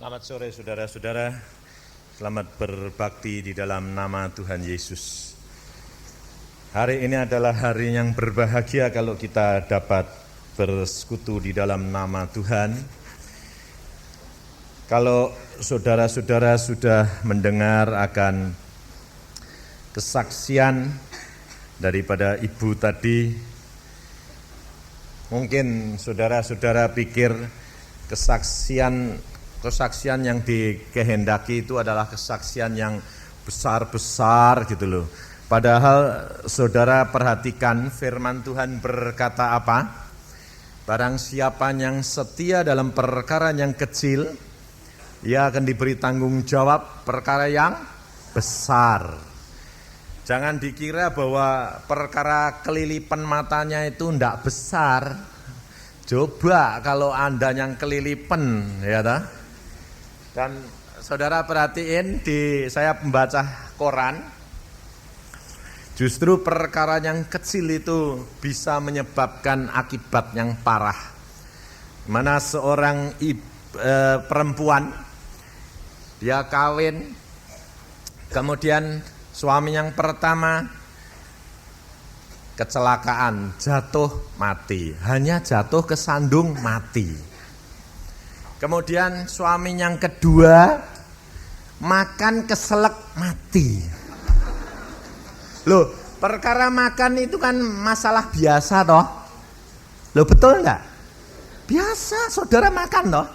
Selamat sore saudara-saudara, selamat berbakti di dalam nama Tuhan Yesus. Hari ini adalah hari yang berbahagia kalau kita dapat bersekutu di dalam nama Tuhan. Kalau saudara-saudara sudah mendengar akan kesaksian daripada ibu tadi, mungkin saudara-saudara pikir kesaksian yang dikehendaki itu adalah kesaksian yang besar-besar gitu loh. Padahal saudara perhatikan firman Tuhan berkata apa? Barang siapa yang setia dalam perkara yang kecil, ia akan diberi tanggung jawab perkara yang besar. Jangan dikira bahwa perkara kelilipan matanya itu tidak besar. Coba kalau Anda yang kelilipan, ya toh? Dan saudara perhatiin saya membaca koran, justru perkara yang kecil itu bisa menyebabkan akibat yang parah. Mana seorang perempuan, dia kawin, kemudian suami yang pertama kecelakaan, jatuh mati, hanya jatuh kesandung mati. Kemudian suami yang kedua makan keselak mati. Loh, perkara makan itu kan masalah biasa toh. Loh, betul enggak? Biasa, saudara makan toh.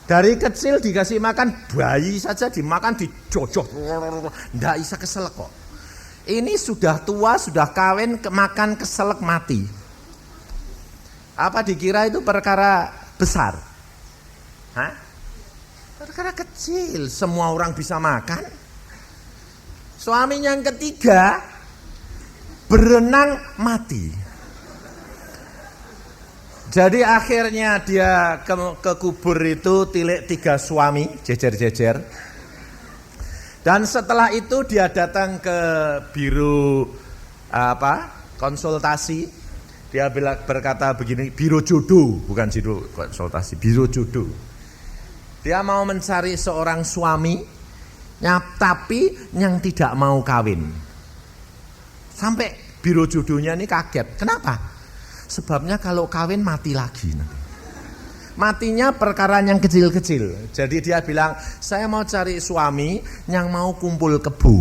Dari kecil dikasih makan, bayi saja dimakan dijojoh, enggak bisa keselak kok. Ini sudah tua, sudah kawin, makan keselak mati. Apa dikira itu perkara besar? Hah? Perkara kecil, semua orang bisa makan. Suami yang ketiga berenang mati. Jadi akhirnya dia ke kubur itu tilik 3 suami, jejer-jejer. Dan setelah itu dia datang ke biro konsultasi. Dia berkata begini, biro jodoh, bukan biro konsultasi, biro jodoh. Dia mau mencari seorang suami, tapi yang tidak mau kawin. Sampai biro jodohnya ini kaget. Kenapa? Sebabnya kalau kawin mati lagi nanti. Matinya perkara yang kecil-kecil. Jadi dia bilang, saya mau cari suami yang mau kumpul kebu.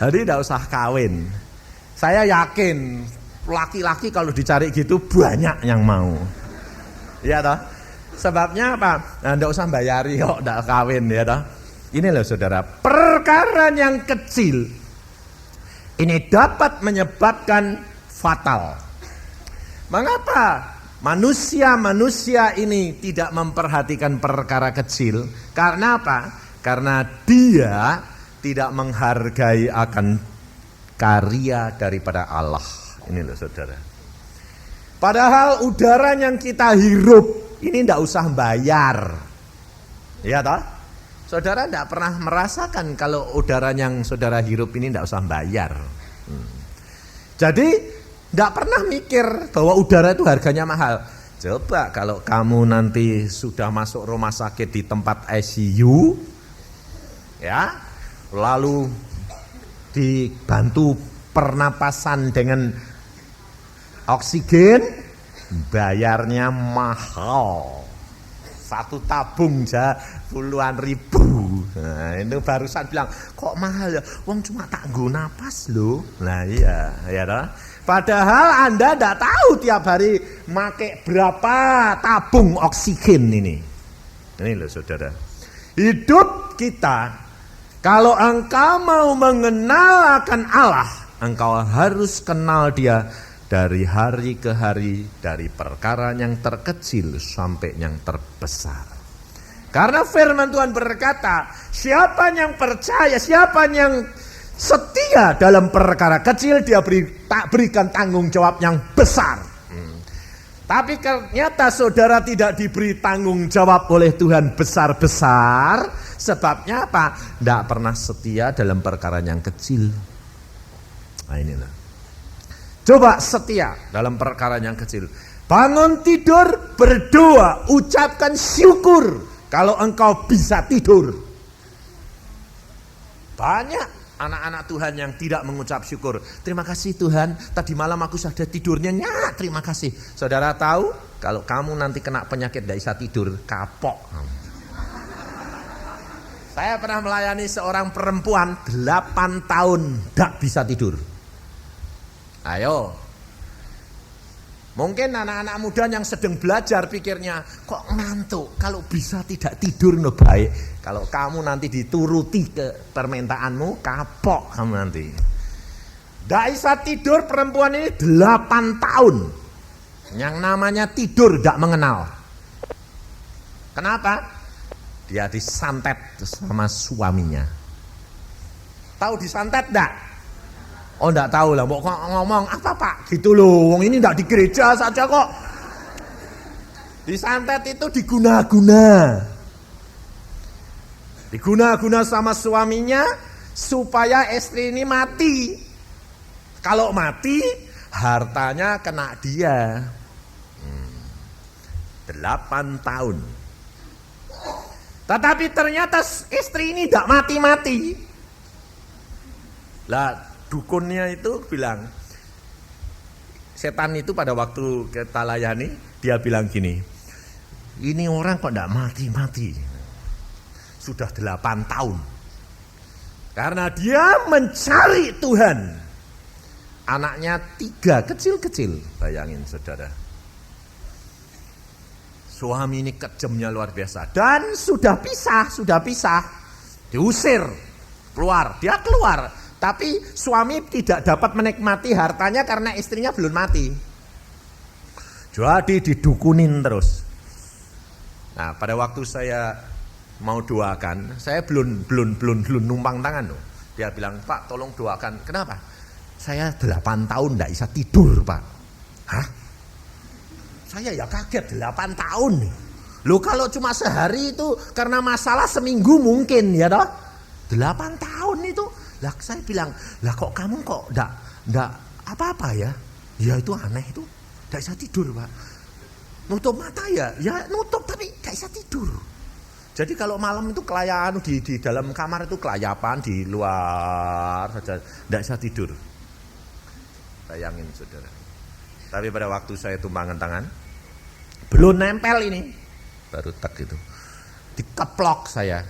Jadi tidak usah kawin. Saya yakin laki-laki kalau dicari gitu banyak yang mau. Iya toh? Sebabnya apa? Nah, tidak usah bayari kok, tidak kawin ya toh. Ini loh saudara, perkara yang kecil ini dapat menyebabkan fatal. Mengapa manusia ini tidak memperhatikan perkara kecil? Karena apa? Karena dia tidak menghargai akan karya daripada Allah. Ini loh saudara. Padahal udara yang kita hirup ini tidak usah bayar. Ya toh? Saudara tidak pernah merasakan kalau udara yang saudara hirup ini tidak usah bayar. Jadi tidak pernah mikir bahwa udara itu harganya mahal. Coba kalau kamu nanti sudah masuk rumah sakit di tempat ICU, ya, lalu dibantu pernapasan dengan oksigen, bayarnya mahal. 1 tabung puluhan ribu. Nah, itu barusan bilang, kok mahal ya? Wong cuma tak nggo napas loh. Nah iya, ya toh. Padahal Anda tidak tahu tiap hari make berapa tabung oksigen ini. Ini loh saudara. Hidup kita, kalau engkau mau mengenal akan Allah, engkau harus kenal Dia dari hari ke hari, dari perkara yang terkecil sampai yang terbesar. Karena firman Tuhan berkata, siapa yang percaya, siapa yang setia dalam perkara kecil, dia berikan tanggung jawab yang besar. Tapi ternyata saudara tidak diberi tanggung jawab oleh Tuhan besar-besar. Sebabnya apa? Tidak pernah setia dalam perkara yang kecil. Nah inilah. Coba setia dalam perkara yang kecil. Bangun tidur, berdoa, ucapkan syukur. kalau engkau bisa tidur. Banyak anak-anak Tuhan yang tidak mengucap syukur. Terima kasih Tuhan, tadi malam aku sudah tidurnya nyenyak, terima kasih. Saudara tahu, kalau kamu nanti kena penyakit tidak bisa tidur, kapok. Saya pernah melayani seorang perempuan 8 tahun tidak bisa tidur. Ayo. Mungkin anak-anak muda yang sedang belajar pikirnya, kok ngantuk, kalau bisa tidak tidur no baik. Kalau kamu nanti dituruti ke permintaanmu, kapok kamu nanti. Tidak bisa tidur perempuan ini 8 tahun. Yang namanya tidur tidak mengenal. Kenapa? Dia disantet sama suaminya. Tahu disantet enggak? Oh enggak tahu lah, mau ngomong apa Pak? Gitu loh, wong ini enggak di gereja saja kok. Disantet itu diguna-guna. Diguna-guna sama suaminya supaya istri ini mati. Kalau mati, hartanya kena dia. 8 tahun. Tetapi ternyata istri ini tidak mati-mati. Lah, dukunnya itu bilang, setan itu pada waktu kita layani, dia bilang gini, ini orang kok tidak mati-mati, sudah 8 tahun, karena dia mencari Tuhan. Anaknya 3 kecil-kecil, bayangin saudara. Suami ini kejamnya luar biasa, dan sudah pisah, diusir, keluar, dia keluar. Tapi suami tidak dapat menikmati hartanya karena istrinya belum mati. Jadi didukunin terus. Nah, pada waktu saya mau doakan, saya belum numpang tangan loh. Dia bilang, Pak tolong doakan. Kenapa? Saya 8 tahun tidak bisa tidur Pak. Hah? Saya ya kaget 8 tahun nih. Loh kalau cuma sehari itu karena masalah seminggu mungkin ya toh. 8 tahun itu. Lah saya bilang, lah kok kamu kok enggak apa-apa ya? Ya itu aneh itu, enggak bisa tidur Pak. Nutup mata ya nutup tapi enggak bisa tidur. Jadi kalau malam itu kelayapan di dalam kamar itu kelayapan, di luar saja enggak bisa tidur. Bayangin saudara. Tapi pada waktu saya tumpangan tangan, belum nempel ini, baru tak gitu, dikeplok saya.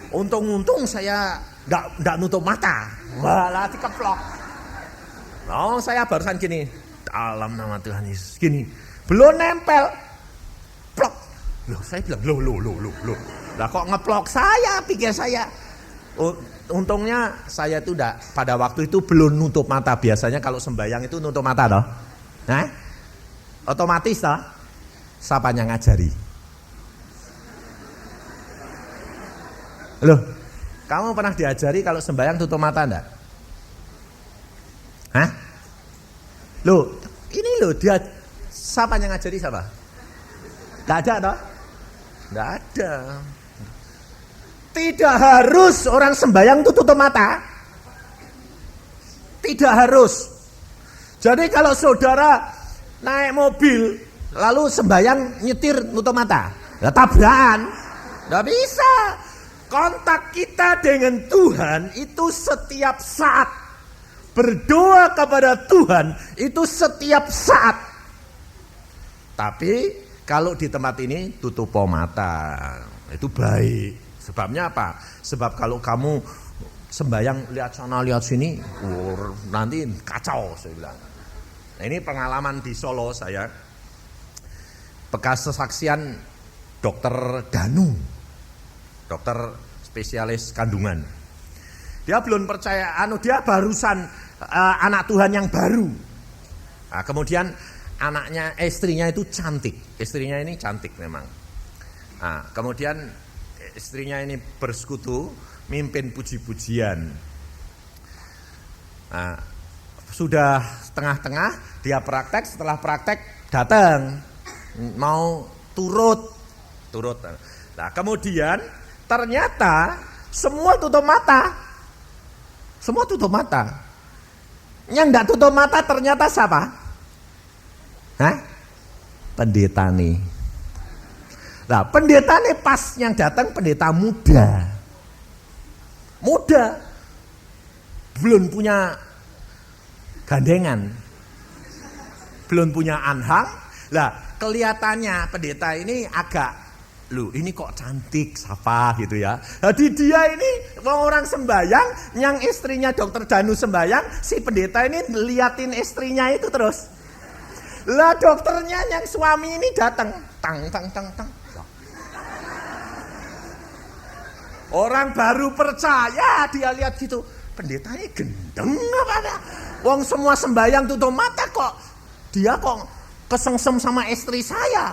Untung saya enggak nutup mata, malah dikeplok. Oh, saya barusan gini, dalam nama Tuhan Yesus, gini, belum nempel, plok. Loh, saya bilang, loh. Lah kok ngeplok saya, pikir saya. Untungnya saya itu pada waktu itu belum nutup mata. Biasanya kalau sembahyang itu nutup mata toh. Nah, otomatis toh, siapa yang ngajari? Loh, kamu pernah diajari kalau sembahyang tutup mata enggak? Hah? Loh, ini loh dia siapa yang ngajari siapa? Enggak ada toh? Enggak ada. Tidak harus orang sembahyang itu tutup mata. Tidak harus. Jadi kalau saudara naik mobil lalu sembahyang nyetir nutup mata, ya tabrakan. Enggak bisa. Kontak kita dengan Tuhan itu setiap saat. Berdoa kepada Tuhan itu setiap saat. Tapi kalau di tempat ini tutup mata, itu baik. Sebabnya apa? Sebab kalau kamu sembahyang lihat sana lihat sini, nanti kacau saya bilang. Nah, ini pengalaman di Solo saya. Bekas kesaksian Dokter Danu. Dokter spesialis kandungan. Dia belum percaya, dia barusan anak Tuhan yang baru. Nah, kemudian istrinya itu cantik. Istrinya ini cantik memang. Nah, kemudian istrinya ini bersekutu, mimpin puji-pujian. Nah, sudah tengah-tengah, dia praktek, setelah praktek datang mau turut. Nah, kemudian ternyata semua tutup mata. Semua tutup mata. Yang enggak tutup mata ternyata siapa? Hah? Pendeta nih. Nah, pendeta nih pas yang datang pendeta muda. Muda. Belum punya gandengan. Belum punya anhang. Lah, kelihatannya pendeta ini agak, loh ini kok cantik, siapa gitu ya. Jadi dia ini orang sembayang, yang istrinya dokter Danu sembayang, si pendeta ini liatin istrinya itu terus. Lah dokternya yang suami ini datang, tang. Orang baru percaya, dia lihat gitu, pendetanya gendeng apa? Wong semua sembayang tutup mata kok, dia kok kesengsem sama istri saya.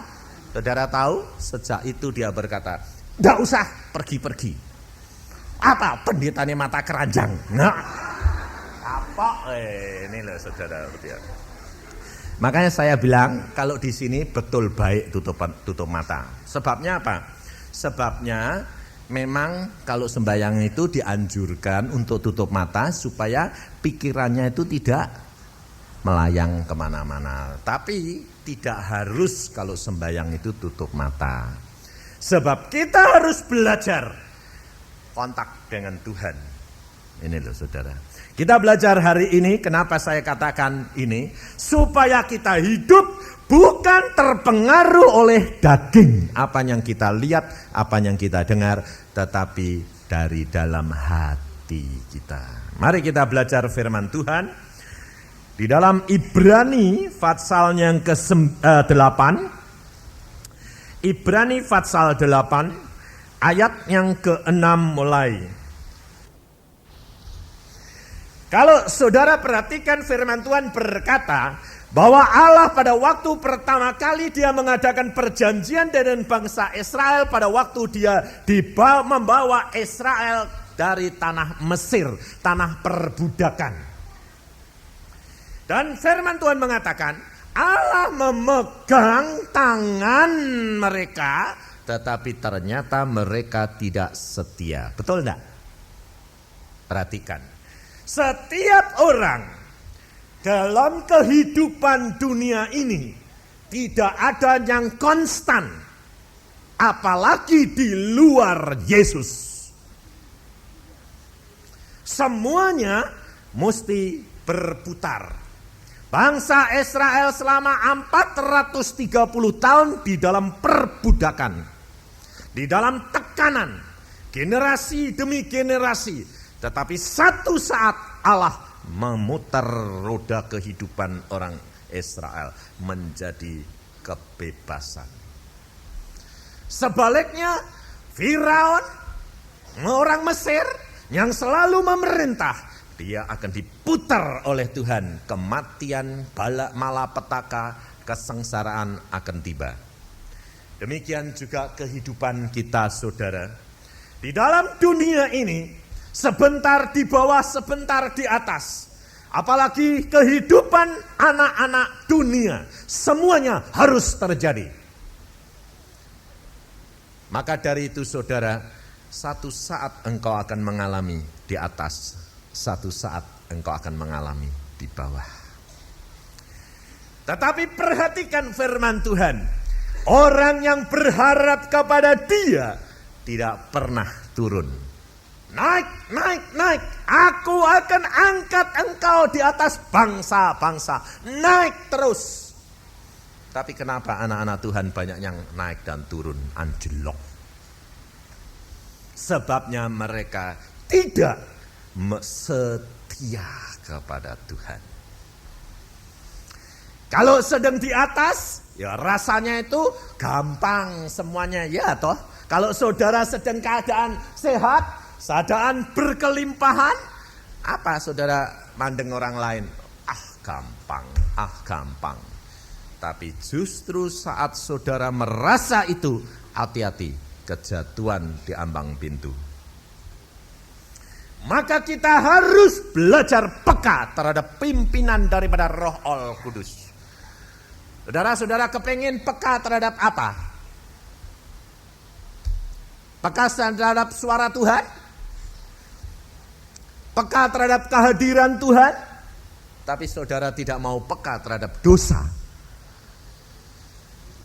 Saudara tahu, sejak itu dia berkata, nggak usah pergi-pergi. Apa? Pendetanya mata keranjang. Nah, apa? Ini loh saudara. Makanya saya bilang, kalau di sini betul baik tutup mata. Sebabnya apa? Sebabnya memang kalau sembahyang itu dianjurkan untuk tutup mata supaya pikirannya itu tidak melayang kemana-mana. Tapi tidak harus kalau sembahyang itu tutup mata. Sebab kita harus belajar kontak dengan Tuhan. Ini loh saudara. Kita belajar hari ini, kenapa saya katakan ini? Supaya kita hidup bukan terpengaruh oleh daging. Apa yang kita lihat, apa yang kita dengar, tetapi dari dalam hati kita. Mari kita belajar firman Tuhan. Di dalam Ibrani pasal yang ke-8. Ibrani pasal 8 ayat yang ke-6 mulai. Kalau saudara perhatikan firman Tuhan berkata bahwa Allah pada waktu pertama kali dia mengadakan perjanjian dengan bangsa Israel pada waktu dia membawa Israel dari tanah Mesir, tanah perbudakan. Dan firman Tuhan mengatakan Allah memegang tangan mereka, tetapi ternyata mereka tidak setia. Betul enggak? Perhatikan. Setiap orang dalam kehidupan dunia ini tidak ada yang konstan, apalagi di luar Yesus. Semuanya mesti berputar. Bangsa Israel selama 430 tahun di dalam perbudakan, di dalam tekanan, generasi demi generasi. Tetapi satu saat Allah memutar roda kehidupan orang Israel menjadi kebebasan. Sebaliknya, Firaun, orang Mesir yang selalu memerintah, dia akan diputar oleh Tuhan. Kematian, malapetaka, kesengsaraan akan tiba. Demikian juga kehidupan kita, saudara. Di dalam dunia ini, sebentar di bawah, sebentar di atas. Apalagi kehidupan anak-anak dunia. Semuanya harus terjadi. Maka dari itu saudara, satu saat engkau akan mengalami di atas. Satu saat engkau akan mengalami di bawah. Tetapi perhatikan firman Tuhan. Orang yang berharap kepada Dia tidak pernah turun. Naik. Aku akan angkat engkau di atas bangsa-bangsa. Naik terus. Tapi kenapa anak-anak Tuhan banyak yang naik dan turun anjlok? Sebabnya mereka tidak setia kepada Tuhan. Kalau sedang di atas, ya rasanya itu gampang semuanya, ya toh. Kalau saudara sedang keadaan sehat, keadaan berkelimpahan, apa saudara mandeng orang lain? Gampang. Tapi justru saat saudara merasa itu, hati-hati, kejatuhan di ambang pintu. Maka kita harus belajar peka terhadap pimpinan daripada Roh Al Kudus. Saudara-saudara kepengin peka terhadap apa? Peka terhadap suara Tuhan? Peka terhadap kehadiran Tuhan? Tapi saudara tidak mau peka terhadap dosa.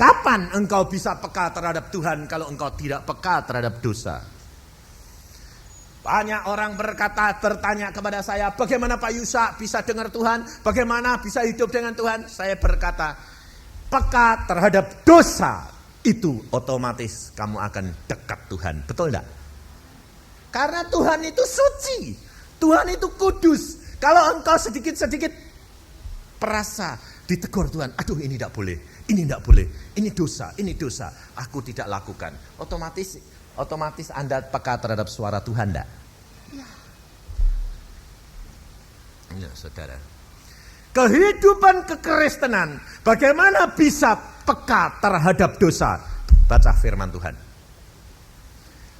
Kapan engkau bisa peka terhadap Tuhan kalau engkau tidak peka terhadap dosa? Banyak orang bertanya kepada saya, bagaimana Pak Yusa bisa dengar Tuhan? Bagaimana bisa hidup dengan Tuhan? Saya berkata, peka terhadap dosa itu otomatis kamu akan dekat Tuhan. Betul enggak? Karena Tuhan itu suci. Tuhan itu kudus. Kalau engkau sedikit-sedikit perasa ditegur Tuhan, aduh ini tidak boleh, ini tidak boleh, ini dosa, aku tidak lakukan. Otomatis Anda peka terhadap suara Tuhan enggak? Ya, saudara. Kehidupan kekristenan, bagaimana bisa peka terhadap dosa? Baca firman Tuhan.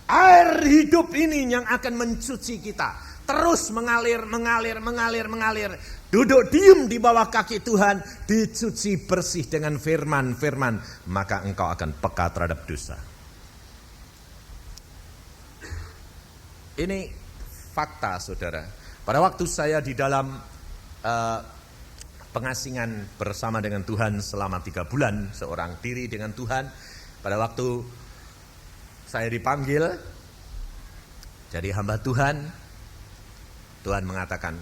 Air hidup ini yang akan mencuci kita. Terus mengalir. Duduk diam di bawah kaki Tuhan, dicuci bersih dengan firman-firman, maka engkau akan peka terhadap dosa. Ini fakta, saudara. Pada waktu saya di dalam pengasingan bersama dengan Tuhan selama 3 bulan, seorang diri dengan Tuhan, pada waktu saya dipanggil jadi hamba Tuhan, Tuhan mengatakan,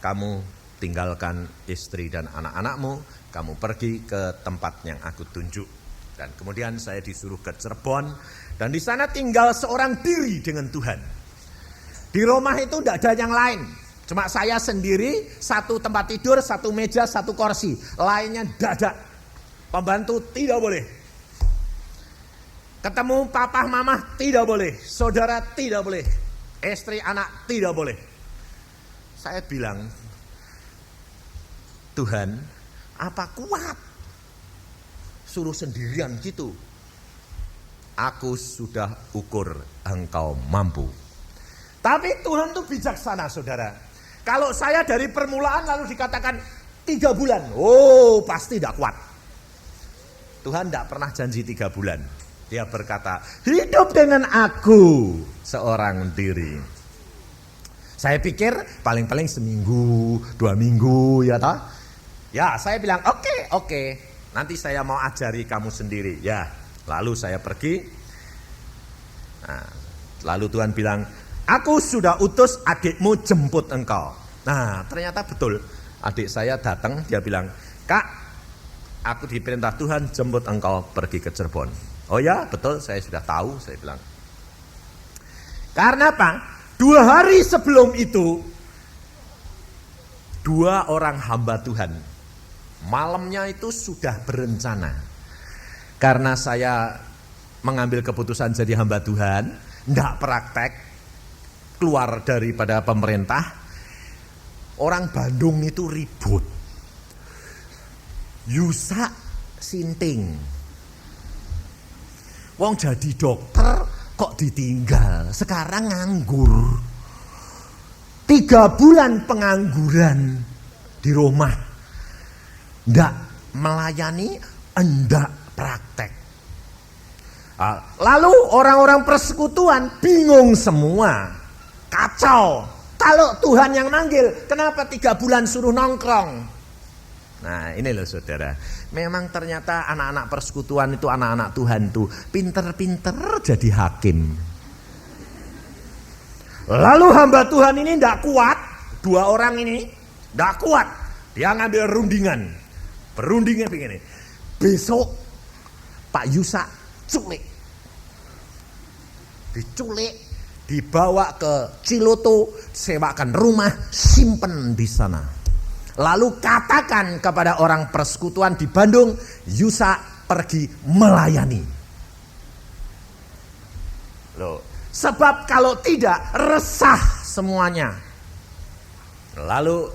kamu tinggalkan istri dan anak-anakmu, kamu pergi ke tempat yang aku tunjuk. Dan kemudian saya disuruh ke Cirebon, dan di sana tinggal seorang diri dengan Tuhan. Di rumah itu tidak ada yang lain, cuma saya sendiri, 1 tempat tidur, 1 meja, 1 kursi, lainnya tidak ada. Pembantu tidak boleh. Ketemu papa mama tidak boleh, saudara tidak boleh, istri anak tidak boleh. Saya bilang, Tuhan, apa kuat suruh sendirian gitu? Aku sudah ukur engkau mampu. Tapi Tuhan itu bijaksana, saudara. Kalau saya dari permulaan lalu dikatakan 3 bulan, oh pasti tidak kuat. Tuhan tidak pernah janji 3 bulan. Dia berkata, hidup dengan aku seorang diri. Saya pikir paling-paling seminggu, 2 minggu ya toh. Ya saya bilang oke, nanti saya mau ajari kamu sendiri. Ya, lalu saya pergi. Nah, lalu Tuhan bilang, aku sudah utus adikmu jemput engkau. Nah ternyata betul, adik saya datang, dia bilang, Kak, aku diperintah Tuhan jemput engkau pergi ke Cirebon. Oh ya betul, saya sudah tahu, saya bilang. Karena apa? 2 hari sebelum itu, 2 orang hamba Tuhan, malamnya itu sudah berencana. Karena saya mengambil keputusan jadi hamba Tuhan, tidak praktek, keluar daripada pemerintah, orang Bandung itu ribut. Yusa sinting. Wong jadi dokter kok ditinggal, sekarang nganggur. 3 bulan pengangguran di rumah, ndak melayani, ndak praktek. Lalu orang-orang persekutuan bingung semua, kacau. Kalau Tuhan yang manggil, kenapa 3 bulan suruh nongkrong? Nah ini loh saudara, memang ternyata anak-anak persekutuan itu anak-anak Tuhan tuh pinter-pinter jadi hakim. Lalu hamba Tuhan ini tidak kuat, 2 orang ini tidak kuat, dia ngambil rundingan. Perundingan begini, besok Pak Yusa culik, diculik, dibawa ke Ciloto, sewakan rumah, simpen di sana. Lalu katakan kepada orang persekutuan di Bandung, Yusa pergi melayani. Loh, sebab kalau tidak resah semuanya. Lalu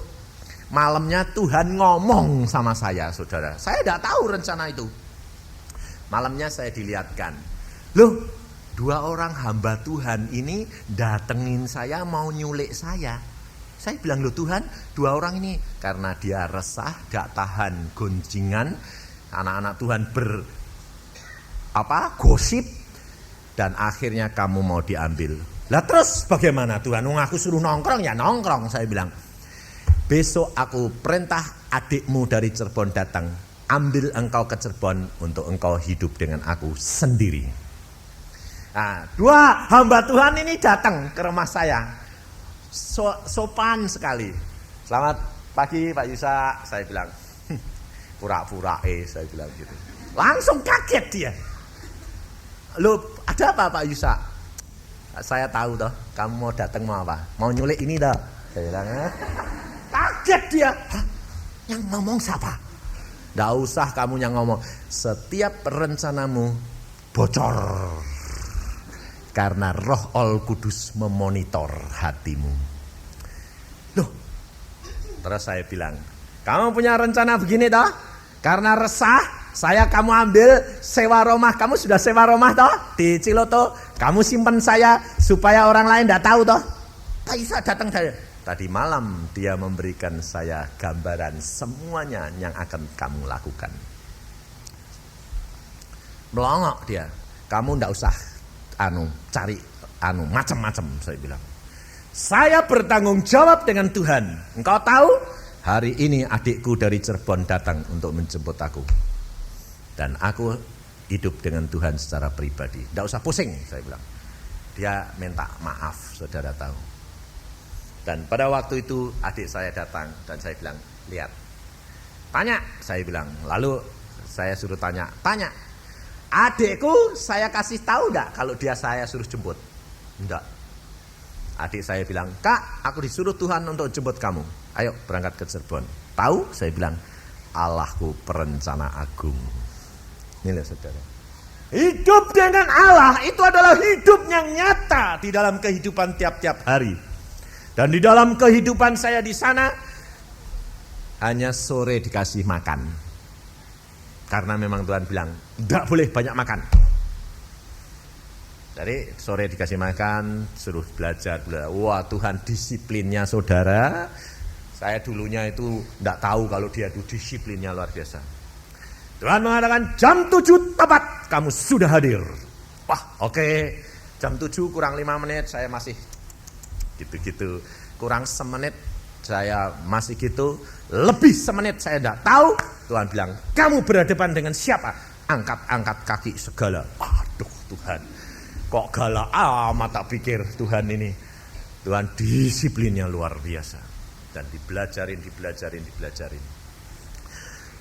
malamnya Tuhan ngomong sama saya, saudara. Saya tidak tahu rencana itu. Malamnya saya dilihatkan, loh 2 orang hamba Tuhan ini datengin saya mau nyulik saya. Saya bilang, loh Tuhan, 2 orang ini karena dia resah, gak tahan gonjingan, anak-anak Tuhan gosip, dan akhirnya kamu mau diambil. Lah terus bagaimana Tuhan? Aku suruh nongkrong ya nongkrong. Saya bilang, besok aku perintah adikmu dari Cirebon datang, ambil engkau ke Cirebon untuk engkau hidup dengan aku sendiri. Nah, dua hamba Tuhan ini datang ke rumah saya. Sopan sekali. Selamat pagi Pak Yusa, saya bilang. Pura-pura saya bilang gitu. Langsung kaget dia. Loh, ada apa Pak Yusa? Saya tahu toh, kamu mau datang mau apa? Mau nyulik ini toh? Saya bilang. Kaget dia. Hah? Yang ngomong siapa? Nggak usah kamu yang ngomong. Setiap rencanamu bocor. Karena Roh Al Kudus memonitor hatimu. Loh, terus saya bilang, kamu punya rencana begini toh? Karena resah, saya kamu ambil sewa rumah. Kamu sudah sewa rumah toh di Ciloto. Kamu simpan saya supaya orang lain tidak tahu toh. Tak bisa datang saya. Tadi malam dia memberikan saya gambaran semuanya yang akan kamu lakukan. Melongok dia. Kamu tidak usah cari macam-macam, saya bilang. Saya bertanggung jawab dengan Tuhan. Engkau tahu, hari ini adikku dari Cirebon datang untuk menjemput aku. Dan aku hidup dengan Tuhan secara pribadi. Tidak usah pusing, saya bilang. Dia minta maaf, saudara tahu. Dan pada waktu itu adik saya datang dan saya bilang, lihat. Tanya, saya bilang. Lalu saya suruh tanya. Adikku saya kasih tahu enggak kalau dia saya suruh jemput? Enggak. Adik saya bilang, Kak, aku disuruh Tuhan untuk jemput kamu. Ayo berangkat ke Cirebon. Tahu? Saya bilang, Allahku perencana agung. Ini lihat saudara. Hidup dengan Allah itu adalah hidup yang nyata di dalam kehidupan tiap-tiap hari. Dan di dalam kehidupan saya di sana, hanya sore dikasih makan. Karena memang Tuhan bilang, tidak boleh banyak makan. Jadi sore dikasih makan, suruh belajar. Wah, Tuhan disiplinnya saudara. Saya dulunya itu tidak tahu kalau dia itu disiplinnya luar biasa. Tuhan mengatakan jam 7 tepat kamu sudah hadir. Wah, oke. Jam 7 kurang 5 menit saya masih gitu-gitu. Kurang semenit saya masih gitu. Lebih semenit saya tidak tahu. Tuhan bilang, kamu berhadapan dengan siapa? Angkat-angkat kaki segala. Aduh Tuhan, kok galak amat tak pikir Tuhan ini. Tuhan disiplinnya luar biasa. Dan dibelajarin.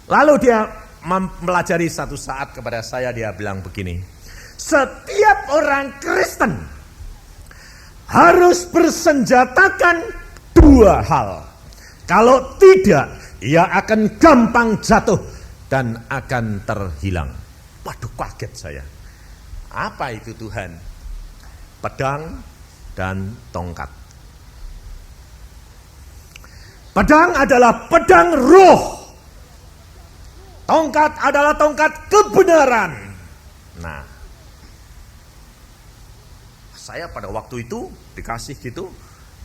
Lalu dia mempelajari satu saat kepada saya, dia bilang begini. Setiap orang Kristen harus bersenjatakan dua hal. Kalau tidak, ia akan gampang jatuh dan akan terhilang. Waduh, kaget saya. Apa itu Tuhan? Pedang dan tongkat. Pedang adalah pedang roh. Tongkat adalah tongkat kebenaran. Nah, saya pada waktu itu dikasih gitu,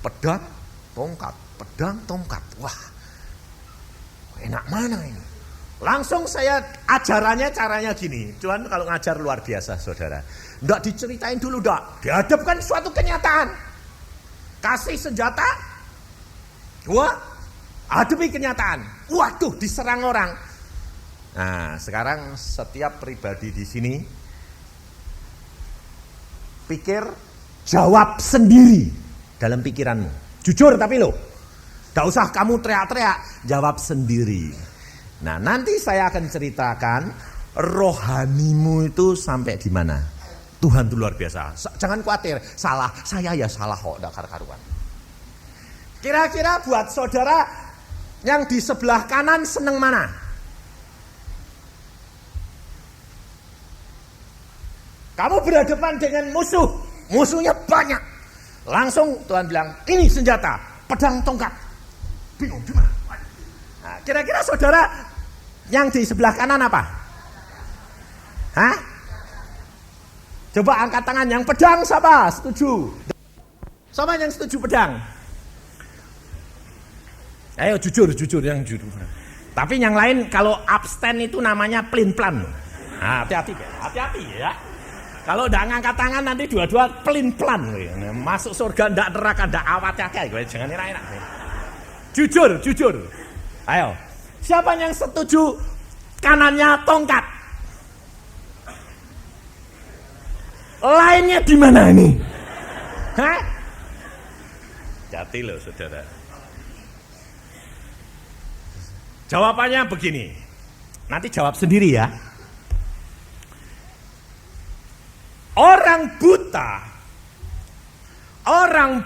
pedang, tongkat. Wah, enak mana ini? Langsung saya ajarannya caranya gini. Tuhan kalau ngajar luar biasa saudara. Enggak diceritain dulu, enggak. Dihadapkan suatu kenyataan. Kasih senjata. Wah, hadapi kenyataan. Waduh, diserang orang. Nah, sekarang setiap pribadi di sini pikir, jawab sendiri dalam pikiranmu. Jujur tapi lo. Tidak usah kamu teriak-teriak, jawab sendiri. Nah, nanti saya akan ceritakan rohanimu itu sampai di mana. Tuhan itu luar biasa. Jangan khawatir, salah. Saya ya salah kok, tidak karu-karuan. Kira-kira buat saudara yang di sebelah kanan seneng mana? Kamu berhadapan dengan musuh. Musuhnya banyak. Langsung Tuhan bilang, ini senjata, pedang tongkat. Bingung gimana? Nah, kira-kira saudara yang di sebelah kanan apa? Hah? Coba angkat tangan yang pedang siapa? Setuju? Siapa yang setuju pedang? Ayo jujur yang jujur. Tapi yang lain kalau abstain itu namanya pelin-pelan. Nah, hati-hati ya. Kalau udah ngangkat tangan nanti dua-dua pelin-pelan. Masuk surga ndak neraka ndak awat ya, jangan enak. Jujur. Ayo. Siapa yang setuju kanannya tongkat. Lainnya di mana ini? Hah? Jati loh saudara. Jawabannya begini. Nanti jawab sendiri ya. Orang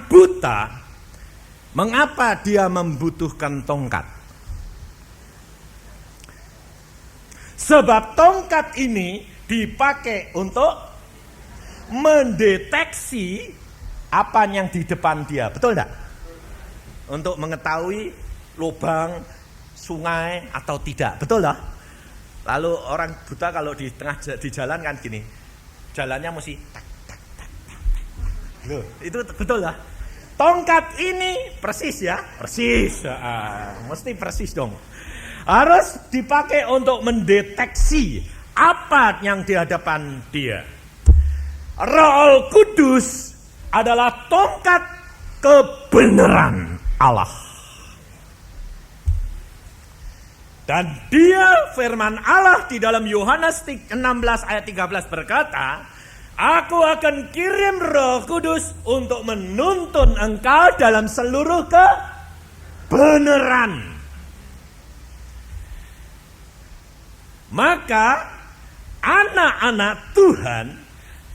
buta, mengapa dia membutuhkan tongkat? Sebab tongkat ini dipakai untuk mendeteksi apa yang di depan dia, betul enggak? Untuk mengetahui lubang sungai atau tidak, betul lah. Lalu orang buta kalau di tengah di jalan kan gini, jalannya mesti tak tak tak tak. Loh, itu betul lah. Tongkat ini persis ya, persis, mesti persis dong. Harus dipakai untuk mendeteksi apa yang di hadapan dia. Roh Kudus adalah tongkat kebenaran Allah. Dan dia firman Allah di dalam Yohanes 16 ayat 13 berkata, Aku akan kirim Roh Kudus untuk menuntun engkau dalam seluruh kebenaran. Maka anak-anak Tuhan,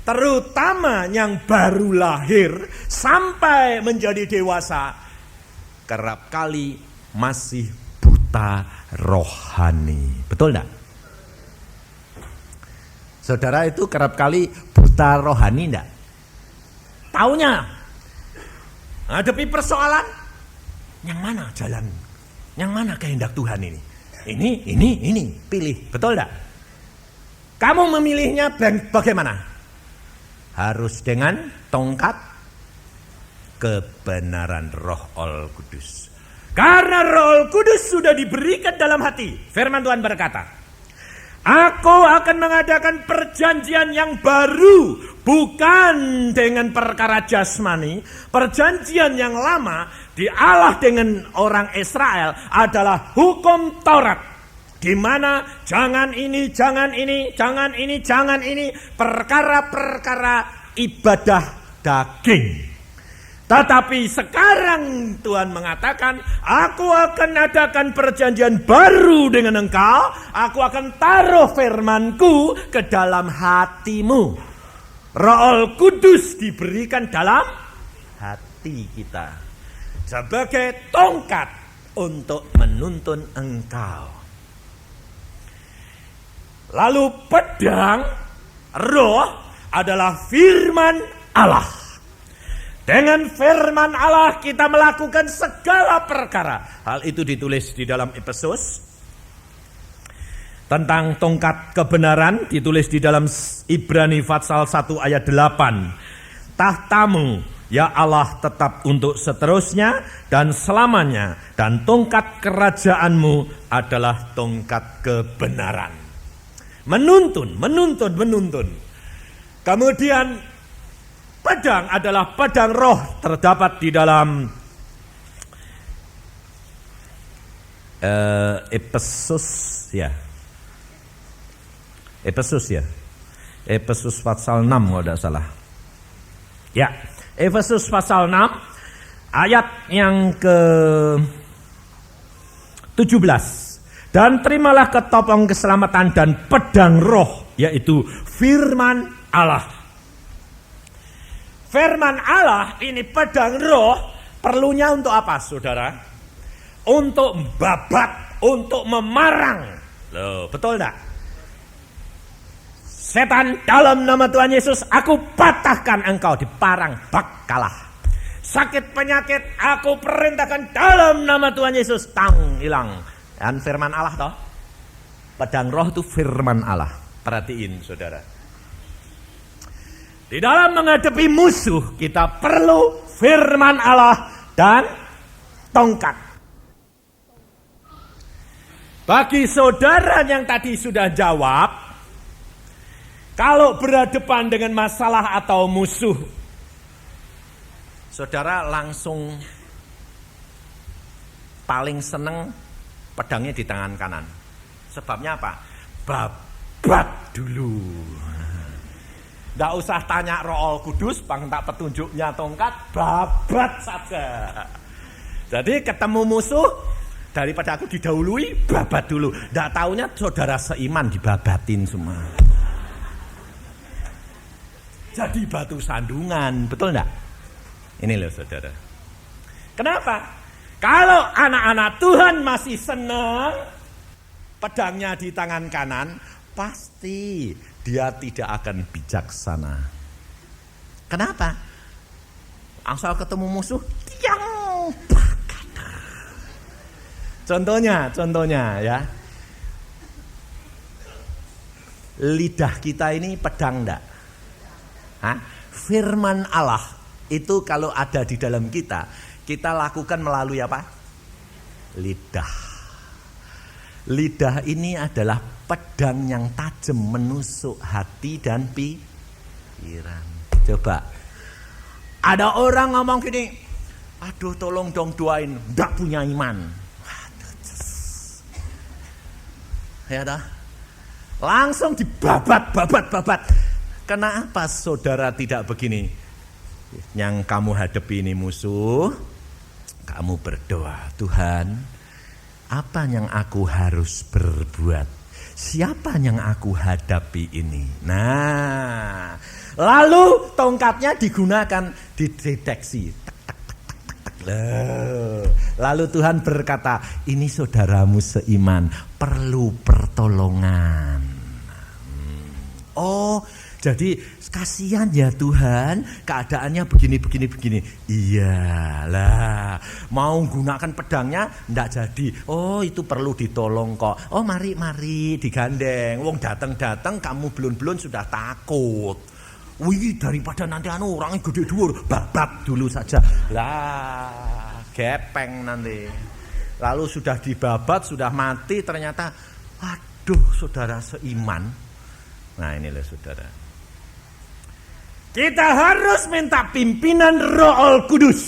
terutama yang baru lahir sampai menjadi dewasa, kerap kali masih buta rohani. Betul enggak? Saudara itu kerap kali buta rohani enggak? Taunya hadapi persoalan, yang mana jalan? Yang mana kehendak Tuhan ini? Ini, pilih. Betul enggak? Kamu memilihnya bagaimana? Harus dengan tongkat kebenaran Roh Kudus. Karena Roh Kudus sudah diberikan dalam hati. Firman Tuhan berkata, Aku akan mengadakan perjanjian yang baru, bukan dengan perkara jasmani. Perjanjian yang lama di Allah dengan orang Israel adalah hukum Taurat. Di mana jangan ini, perkara-perkara ibadah daging. Tetapi sekarang Tuhan mengatakan, Aku akan adakan perjanjian baru dengan engkau, Aku akan taruh firman-Ku ke dalam hatimu. Roh Kudus diberikan dalam hati kita sebagai tongkat untuk menuntun engkau. Lalu pedang roh adalah firman Allah. Dengan firman Allah kita melakukan segala perkara. Hal itu ditulis di dalam Efesus. Tentang tongkat kebenaran ditulis di dalam Ibrani pasal 1 ayat 8. Tahtamu ya Allah tetap untuk seterusnya dan selamanya, dan tongkat kerajaanmu adalah tongkat kebenaran. Menuntun. Kemudian pedang adalah pedang roh, terdapat di dalam Efesus ya. Efesus pasal 6 kalau tidak salah. Ya, Efesus pasal 6 ayat yang ke-17. Dan terimalah ketopong keselamatan dan pedang roh, yaitu firman Allah. Firman Allah ini pedang roh, perlunya untuk apa saudara? Untuk membabat, untuk memarang. Loh, betul enggak? Setan, dalam nama Tuhan Yesus, aku patahkan engkau, diparang, bak, kalah. Sakit penyakit, aku perintahkan dalam nama Tuhan Yesus, tang, hilang. Dan firman Allah toh, pedang roh itu firman Allah. Perhatiin saudara. Di dalam menghadapi musuh kita perlu firman Allah dan tongkat. Bagi saudara yang tadi sudah jawab, kalau berhadapan dengan masalah atau musuh, saudara langsung paling seneng pedangnya di tangan kanan. Sebabnya apa? Babat dulu. Nggak usah tanya Roh Kudus, bang tak petunjuknya tongkat, babat saja. Jadi ketemu musuh, daripada aku didahului, babat dulu. Nggak taunya saudara seiman dibabatin semua. Jadi batu sandungan, betul enggak? Ini loh saudara. Kenapa? Kalau anak-anak Tuhan masih senang, pedangnya di tangan kanan, pasti dia tidak akan bijaksana. Kenapa? Asal ketemu musuh, yang bakat. Contohnya ya. Lidah kita ini pedang enggak? Firman Allah itu kalau ada di dalam kita lakukan melalui apa? Lidah. Lidah ini adalah pedang yang tajam menusuk hati dan pikiran. Coba, ada orang ngomong gini, aduh tolong dong doain, nggak punya iman. Ya dah, langsung dibabat. Kenapa saudara tidak begini? Yang kamu hadapi ini musuh, kamu berdoa, Tuhan, apa yang aku harus berbuat? Siapa yang aku hadapi ini? Nah, lalu tongkatnya digunakan dideteksi. Lalu Tuhan berkata, ini saudaramu seiman, perlu pertolongan. Oh, jadi kasihan ya Tuhan, keadaannya begini. Iyalah, mau gunakan pedangnya ndak jadi. Oh, itu perlu ditolong kok. Oh, mari digandeng. Wong datang kamu belum sudah takut. Wih, daripada nanti orangnya gede dhuwur, babat dulu saja. Lah, gepeng nanti. Lalu sudah dibabat, sudah mati, ternyata aduh, saudara seiman. Nah, inilah saudara. Kita harus minta pimpinan Roh Kudus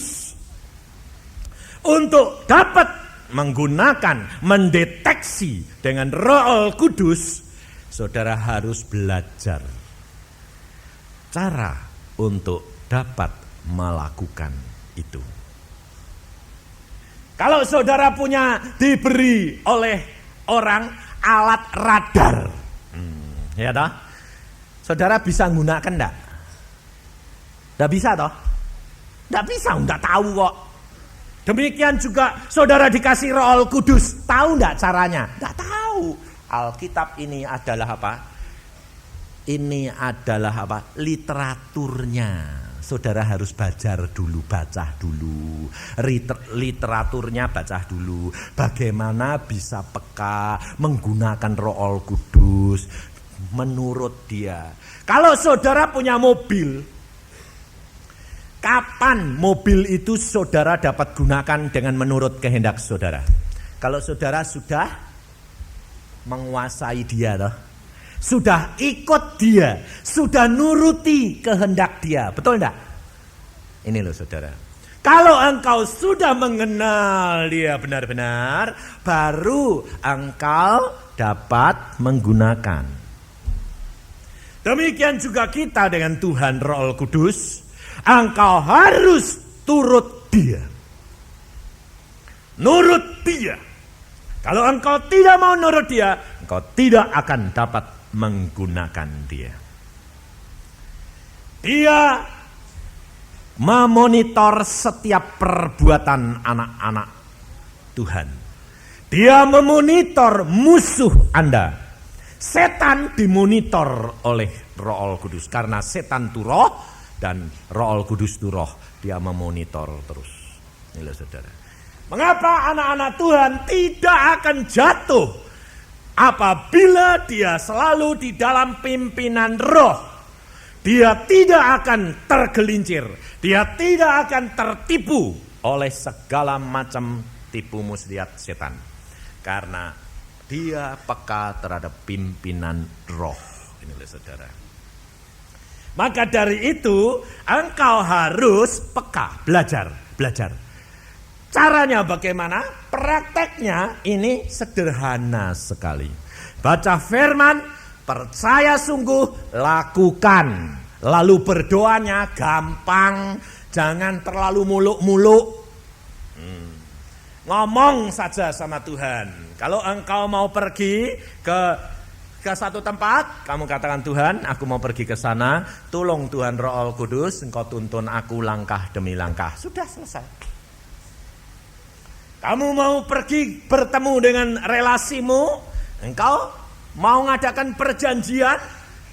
untuk dapat menggunakan, mendeteksi dengan Roh Kudus. Saudara harus belajar cara untuk dapat melakukan itu. Kalau saudara diberi oleh orang alat radar, ya toh, saudara bisa menggunakan enggak? Enggak bisa toh? Enggak bisa, enggak tahu kok. Demikian juga saudara dikasih Roh Kudus, tahu enggak caranya? Enggak tahu. Alkitab ini adalah apa? Ini adalah apa? Literaturnya. Saudara harus baca dulu. Literaturnya baca dulu. Bagaimana bisa peka menggunakan Roh Kudus menurut dia. Kalau saudara punya mobil, kapan mobil itu saudara dapat gunakan dengan menurut kehendak saudara? Kalau saudara sudah menguasai dia toh, sudah ikut dia, sudah nuruti kehendak dia, betul enggak? Ini loh saudara. Kalau engkau sudah mengenal dia benar-benar, baru engkau dapat menggunakan. Demikian juga kita dengan Tuhan Roh Kudus, engkau harus turut dia. Nurut dia. Kalau engkau tidak mau nurut dia, engkau tidak akan dapat menggunakan dia. Dia memonitor setiap perbuatan anak-anak Tuhan. Dia memonitor musuh Anda. Setan dimonitor oleh Roh Kudus. Karena setan itu roh dan Roh Kudus itu roh. Dia memonitor terus. Inilah saudara. Mengapa anak-anak Tuhan tidak akan jatuh apabila dia selalu di dalam pimpinan roh? Dia tidak akan tergelincir. Dia tidak akan tertipu oleh segala macam tipu muslihat setan. Karena dia peka terhadap pimpinan roh. Inilah saudara. Maka dari itu engkau harus peka, belajar. Caranya bagaimana? Prakteknya ini sederhana sekali. baca firman, percaya sungguh, lakukan. Lalu berdoanya gampang, jangan terlalu muluk-muluk. Ngomong saja sama Tuhan. Kalau engkau mau pergi ke satu tempat, kamu katakan, Tuhan, aku mau pergi ke sana, tolong Tuhan Roh Kudus, engkau tuntun aku langkah demi langkah. Sudah selesai. Kamu mau pergi bertemu dengan relasimu, engkau mau ngadakan perjanjian,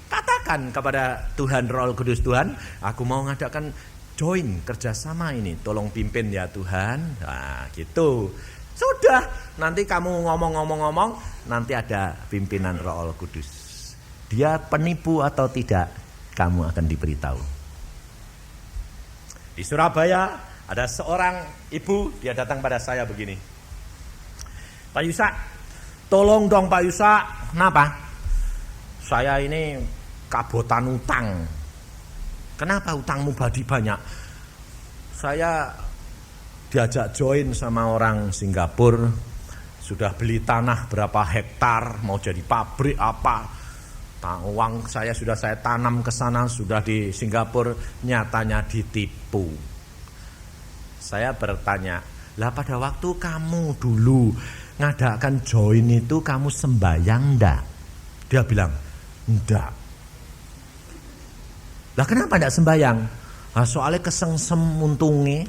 katakan kepada Tuhan Roh Kudus, Tuhan, aku mau ngadakan join kerjasama ini, tolong pimpin ya Tuhan. Nah gitu. Sudah, nanti kamu ngomong-ngomong, nanti ada pimpinan Roh Kudus. Dia penipu atau tidak, kamu akan diberitahu. Di Surabaya ada seorang ibu, dia datang pada saya begini. Pak Yusak, tolong dong Pak Yusak. Kenapa? Saya ini kabotan utang. Kenapa utangmu badi banyak? Saya diajak join sama orang Singapura, sudah beli tanah berapa hektar, mau jadi pabrik apa. Uang saya sudah saya tanam ke sana, sudah di Singapura, nyatanya ditipu. Saya bertanya, lah pada waktu kamu dulu ngadakan join itu kamu sembahyang enggak? Dia bilang, enggak. Lah kenapa enggak sembahyang? Nah, soalnya kesengsem untungnya.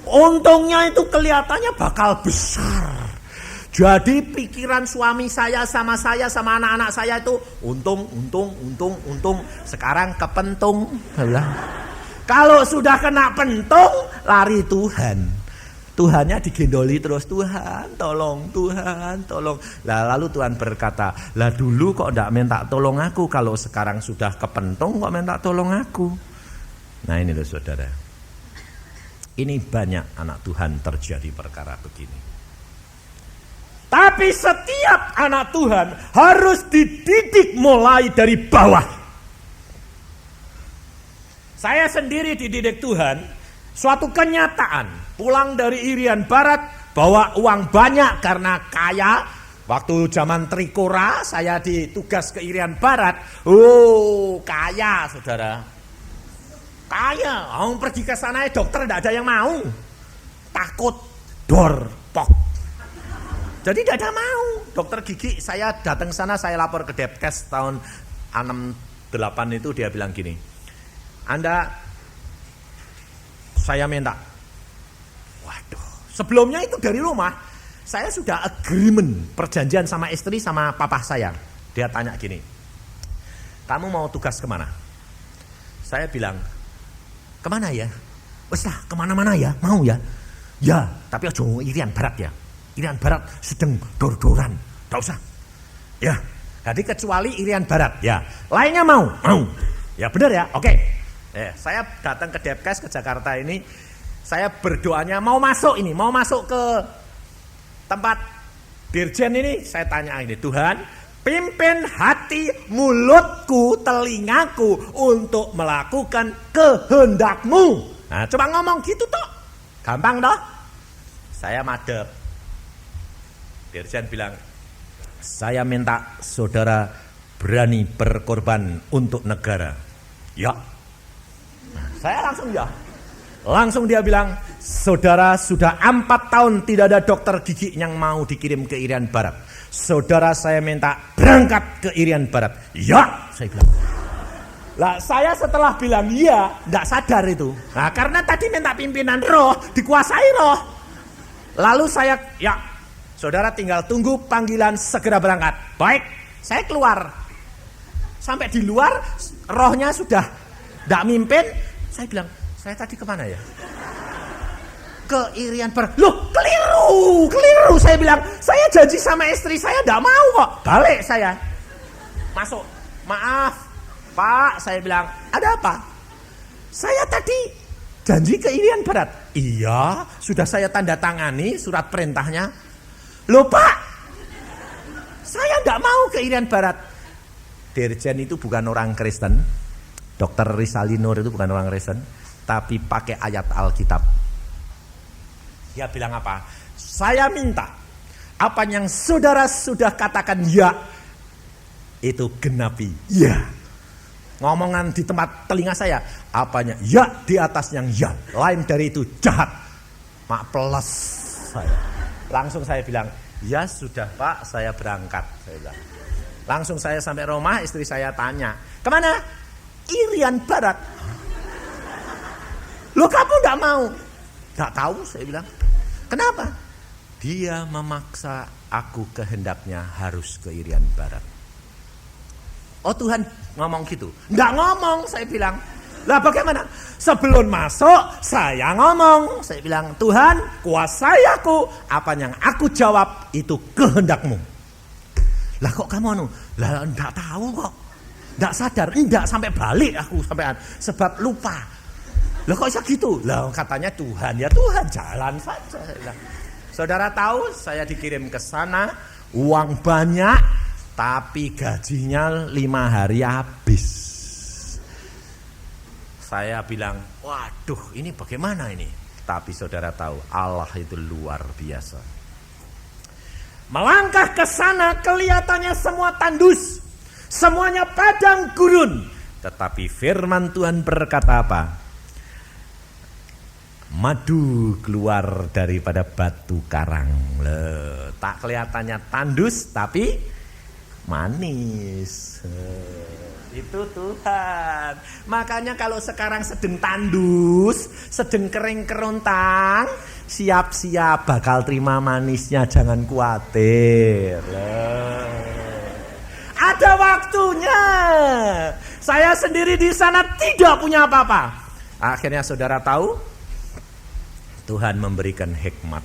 Untungnya itu kelihatannya bakal besar. Jadi pikiran suami saya sama anak-anak saya itu untung. Sekarang kepentung. Kalau sudah kena pentung, lari Tuhan. Tuhannya digendoli terus, Tuhan tolong. Lah lalu Tuhan berkata, lah dulu kok enggak minta tolong aku, kalau sekarang sudah kepentung kok minta tolong aku. Nah ini loh saudara. Ini banyak anak Tuhan terjadi perkara begini. Tapi setiap anak Tuhan harus dididik mulai dari bawah. Saya sendiri dididik Tuhan, suatu kenyataan. Pulang dari Irian Barat, bawa uang banyak karena kaya. Waktu zaman Trikora, saya ditugas ke Irian Barat. Oh, kaya saudara. Kaya, mau pergi ke sana dokter tidak ada yang mau. Takut dorpok. Jadi tidak ada mau. Dokter gigi saya datang ke sana, saya lapor ke Depkes tahun 68 itu, dia bilang gini. Saya minta. Waduh, sebelumnya itu dari rumah saya sudah agreement, perjanjian sama istri sama papa saya. Dia tanya gini, kamu mau tugas kemana? Saya bilang, kemana ya? Wes lah, kemana-mana ya, mau ya? Ya, tapi aja Irian Barat ya. Irian Barat sedang dor-doran, tidak usah. Ya, jadi kecuali Irian Barat ya. Lainnya mau. Ya benar ya, oke. Saya datang ke Depkes ke Jakarta ini, saya berdoanya mau masuk ke tempat dirjen ini, saya tanya ini, Tuhan, pimpin hati, mulutku, telingaku untuk melakukan kehendak-Mu. Nah, coba ngomong gitu toh. Gampang toh? Saya madep. Dirjen bilang, saya minta saudara berani berkorban untuk negara. Ya. Nah, saya langsung ya. Langsung dia bilang, saudara sudah 4 tahun tidak ada dokter gigi yang mau dikirim ke Irian Barat. Saudara saya minta berangkat ke Irian Barat. Ya, saya bilang. Lah saya setelah bilang iya, enggak sadar itu. Nah karena tadi minta pimpinan roh, dikuasai roh. Lalu saya, ya saudara tinggal tunggu panggilan segera berangkat. Baik, saya keluar. Sampai di luar, rohnya sudah enggak mimpin. Saya bilang, saya tadi kemana ya? Ke Irian Barat. Loh, keliru. Saya bilang, saya janji sama istri saya enggak mau kok. Balik saya. Masuk. Maaf, Pak, saya bilang, ada apa? Saya tadi janji ke Irian Barat. Iya, sudah saya tanda tangani surat perintahnya. Loh Pak, saya enggak mau ke Irian Barat. Dirjen itu bukan orang Kristen. Dr. Risalinur itu bukan orang Kristen, tapi pakai ayat Alkitab. Dia bilang apa? Saya minta Apa yang saudara sudah katakan ya, itu genapi ya. Ngomongan di tempat telinga saya, apanya ya di atas yang ya, lain dari itu jahat. Mak pelas saya. Langsung saya bilang, ya sudah Pak, saya berangkat. Saya bilang. Langsung saya sampai rumah, istri saya tanya, kemana? Irian Barat. Loh kamu enggak mau? Enggak tahu, saya bilang. Kenapa? Dia memaksa aku kehendaknya harus ke Irian Barat. Oh Tuhan ngomong gitu? Enggak ngomong, saya bilang. Lah bagaimana? Sebelum masuk saya ngomong. Saya bilang, Tuhan kuasai aku. Apa yang aku jawab itu kehendakmu. Lah kok kamu Lah enggak tahu kok. Enggak sadar, enggak sampai balik aku sampean sebab lupa. Lah kok bisa gitu? Lah katanya Tuhan, ya Tuhan jalan saja. Saudara tahu saya dikirim ke sana, uang banyak, tapi gajinya 5 hari habis. Saya bilang, waduh ini bagaimana ini? Tapi saudara tahu, Allah itu luar biasa. Melangkah ke sana kelihatannya semua tandus, semuanya padang gurun. Tetapi firman Tuhan berkata apa? Madu keluar daripada batu karang. Tak kelihatannya tandus tapi manis. Itu Tuhan. Makanya kalau sekarang sedang tandus, sedang kering kerontang, siap-siap bakal terima manisnya, jangan khawatir. Ada waktunya. Saya sendiri di sana tidak punya apa-apa. Akhirnya saudara tahu, Tuhan memberikan hikmat.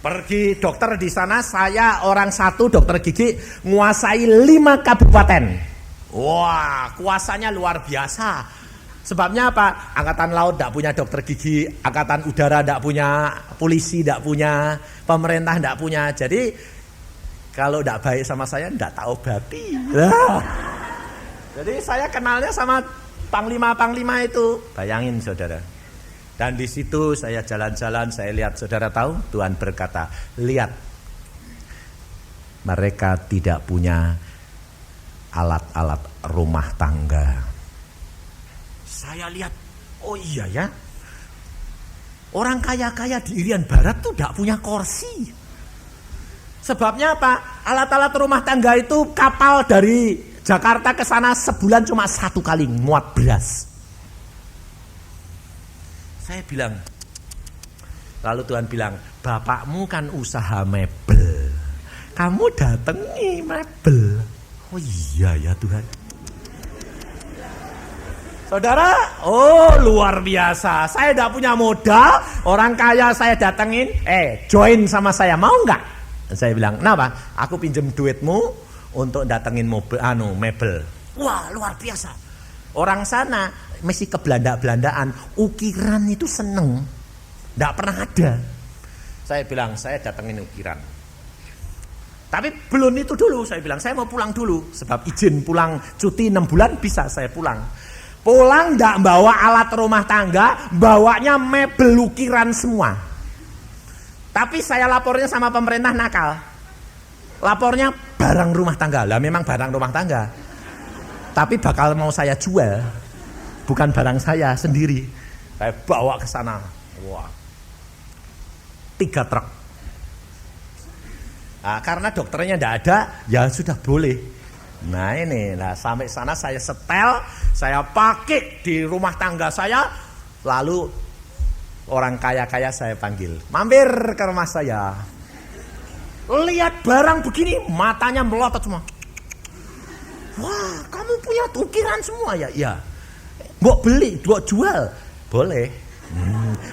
Pergi dokter di sana, saya orang satu dokter gigi menguasai 5 kabupaten. Wah, kuasanya luar biasa. Sebabnya apa? Angkatan laut tidak punya dokter gigi, angkatan udara tidak punya, polisi tidak punya, pemerintah tidak punya. Jadi kalau tidak baik sama saya tidak tahu bati. Jadi saya kenalnya sama panglima-panglima itu. Bayangin saudara. Dan di situ saya jalan-jalan, saya lihat, saudara tahu, Tuhan berkata, lihat, mereka tidak punya alat-alat rumah tangga. Saya lihat, oh iya ya, orang kaya-kaya di Irian Barat tuh tidak punya kursi. Sebabnya apa? Alat-alat rumah tangga itu kapal dari Jakarta ke sana sebulan cuma 1 kali muat beras. Saya bilang, lalu Tuhan bilang, bapakmu kan usaha mebel, kamu datangi mebel. Oh iya ya Tuhan. Saudara, oh luar biasa. Saya tidak punya modal, orang kaya saya datengin, join sama saya, mau nggak? Saya bilang, kenapa? Aku pinjem duitmu untuk datengin mebel. Wah luar biasa. Orang sana mesti ke Belanda-Belandaan, ukiran itu seneng, tidak pernah ada. Saya bilang, saya datengin ukiran. Tapi belum itu dulu, saya bilang, saya mau pulang dulu. Sebab izin pulang cuti 6 bulan bisa saya pulang. Pulang tidak bawa alat rumah tangga, bawanya mebel ukiran semua. Tapi saya lapornya sama pemerintah nakal. Lapornya barang rumah tangga. Lah memang barang rumah tangga. Tapi bakal mau saya jual, bukan barang saya sendiri. Saya bawa ke sana. Wah, 3 truk. Nah, karena dokternya tidak ada, ya sudah boleh. Nah ini, sampai sana saya setel, saya pakai di rumah tangga saya. Lalu orang kaya-kaya saya panggil, mampir ke rumah saya. Lihat barang begini, matanya melotot semua. Wah, kamu punya ukiran semua ya? Iya. Mbok beli, mbok jual, boleh.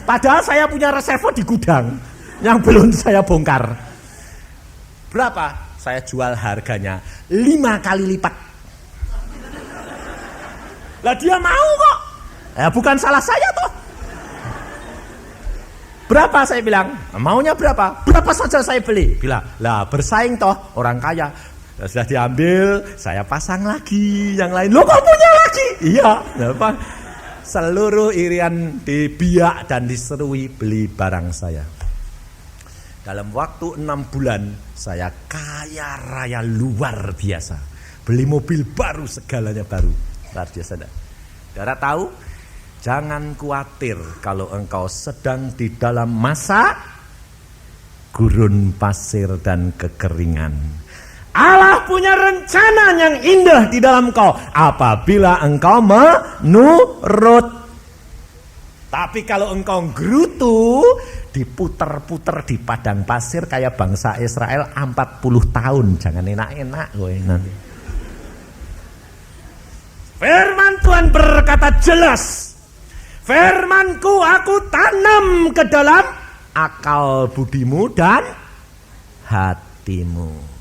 Padahal saya punya reservo di gudang yang belum saya bongkar. Berapa? Saya jual harganya 5 kali lipat. Lah dia mau kok. Ya bukan salah saya toh. Berapa saya bilang? Maunya berapa? Berapa saja saya beli. Bilang, lah bersaing toh orang kaya. Sudah diambil, saya pasang lagi yang lain. Loh kok punya lagi? Iya. Seluruh Irian dibiak dan diserui beli barang saya. Dalam waktu 6 bulan saya kaya raya luar biasa. Beli mobil baru, segalanya baru. Luar biasa. Saudara tahu, jangan khawatir kalau engkau sedang di dalam masa gurun pasir dan kekeringan. Allah punya rencana yang indah di dalam engkau apabila engkau menurut. Tapi kalau engkau gerutu, diputer-puter di padang pasir kayak bangsa Israel 40 tahun. Jangan enak-enak loh nanti. Firman Tuhan berkata jelas, firmanku aku tanam ke dalam akal budimu dan hatimu.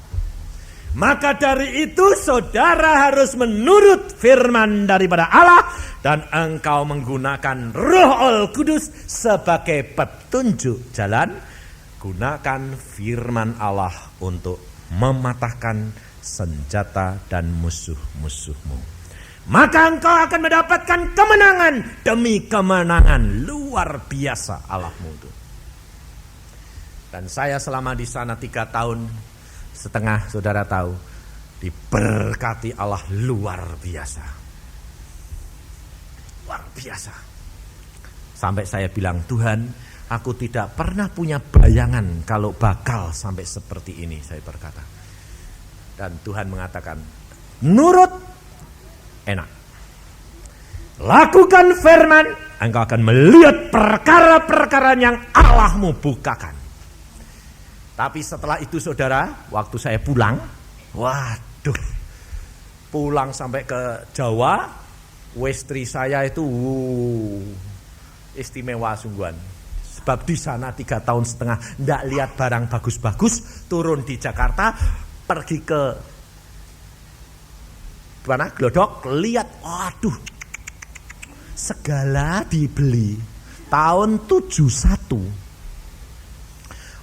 Maka dari itu saudara harus menurut firman daripada Allah dan engkau menggunakan Roh Al-Kudus sebagai petunjuk jalan. Gunakan firman Allah untuk mematahkan senjata dan musuh-musuhmu. Maka engkau akan mendapatkan kemenangan demi kemenangan luar biasa Allahmu itu. Dan saya selama di sana 3 tahun setengah, saudara tahu, diberkati Allah luar biasa. Luar biasa. Sampai saya bilang, Tuhan, aku tidak pernah punya bayangan kalau bakal sampai seperti ini, saya berkata. Dan Tuhan mengatakan, nurut, enak. Lakukan firman, engkau akan melihat perkara-perkara yang Allahmu bukakan. Tapi setelah itu saudara, waktu saya pulang, waduh, pulang sampai ke Jawa, istri saya itu istimewa sungguhan. Sebab di sana 3 tahun setengah ndak lihat barang bagus-bagus, turun di Jakarta, pergi ke mana Glodok, lihat, waduh, segala dibeli. Tahun 71.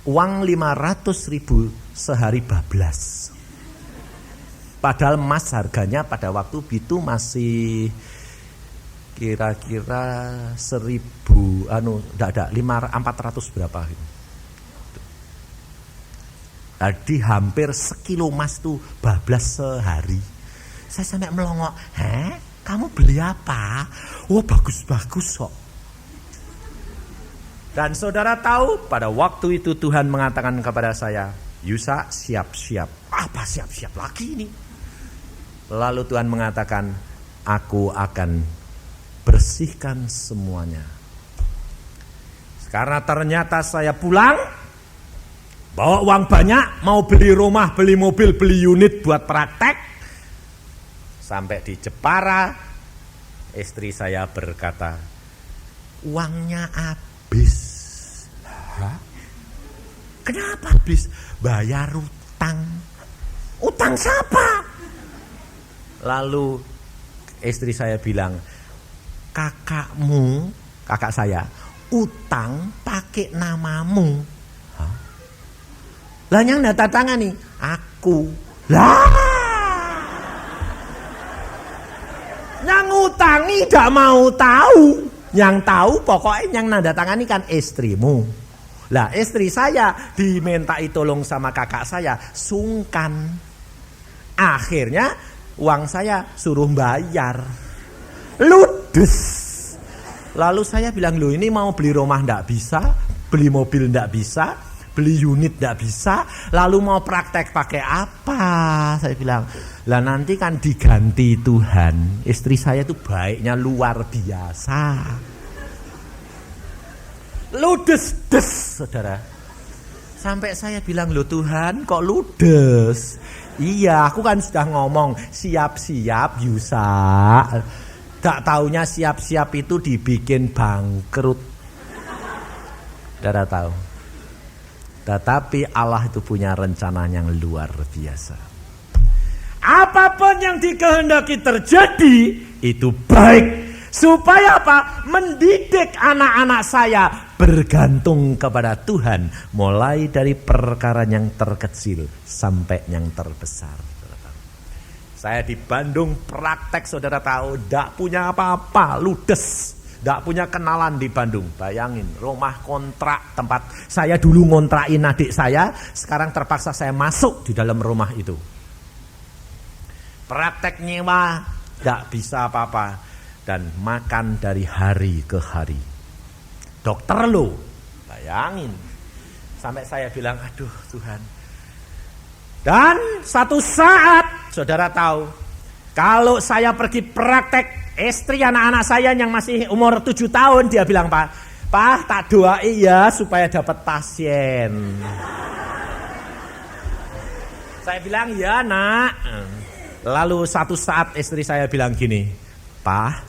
Uang 500.000 sehari bablas. Padahal emas harganya pada waktu itu masih kira-kira 400 berapa gitu. Jadi hampir sekilo emas tuh bablas sehari. Saya sampai melongok, kamu beli apa? Oh bagus-bagus kok. Dan saudara tahu, pada waktu itu Tuhan mengatakan kepada saya, Yusa, siap-siap. Apa siap-siap lagi ini? Lalu Tuhan mengatakan, aku akan bersihkan semuanya. Karena ternyata saya pulang, bawa uang banyak, mau beli rumah, beli mobil, beli unit buat praktek. Sampai di Jepara, istri saya berkata, uangnya habis. Kenapa habis? Bayar utang. Utang siapa? Lalu istri saya bilang, kakak saya, utang pakai namamu. Lah yang data tangani aku. Lah yang utangi gak mau tahu. Yang tahu pokoknya yang nanda tangani kan istrimu. Lah istri saya dimintai tolong sama kakak saya, sungkan. Akhirnya uang saya suruh bayar. Ludes. Lalu saya bilang, loh ini mau beli rumah ndak bisa, beli mobil ndak bisa, beli unit ndak bisa, lalu mau praktek pakai apa? Saya bilang, lah nanti kan diganti Tuhan. Istri saya itu baiknya luar biasa. Ludes-des, saudara. Sampai saya bilang, loh Tuhan kok ludes? Iya, aku kan sudah ngomong, siap-siap Yusa. Tak taunya siap-siap itu dibikin bangkrut. Saudara tahu. Tetapi Allah itu punya rencana yang luar biasa. Apapun yang dikehendaki terjadi, itu baik. Supaya apa? Mendidik anak-anak saya bergantung kepada Tuhan, mulai dari perkara yang terkecil sampai yang terbesar. Saya di Bandung praktek, saudara tahu, tidak punya apa-apa, ludes. Tidak punya kenalan di Bandung. Bayangin, rumah kontrak tempat saya dulu ngontrakin adik saya, sekarang terpaksa saya masuk di dalam rumah itu. Praktek nyewa, tidak bisa apa-apa. Dan makan dari hari ke hari. Dokter lo, bayangin. Sampai saya bilang, aduh Tuhan. Dan satu saat, saudara tahu, kalau saya pergi praktek, istri anak-anak saya yang masih umur 7 tahun, dia bilang, Pak tak doain ya supaya dapat pasien. Saya bilang, ya nak. Lalu satu saat istri saya bilang gini, Pak,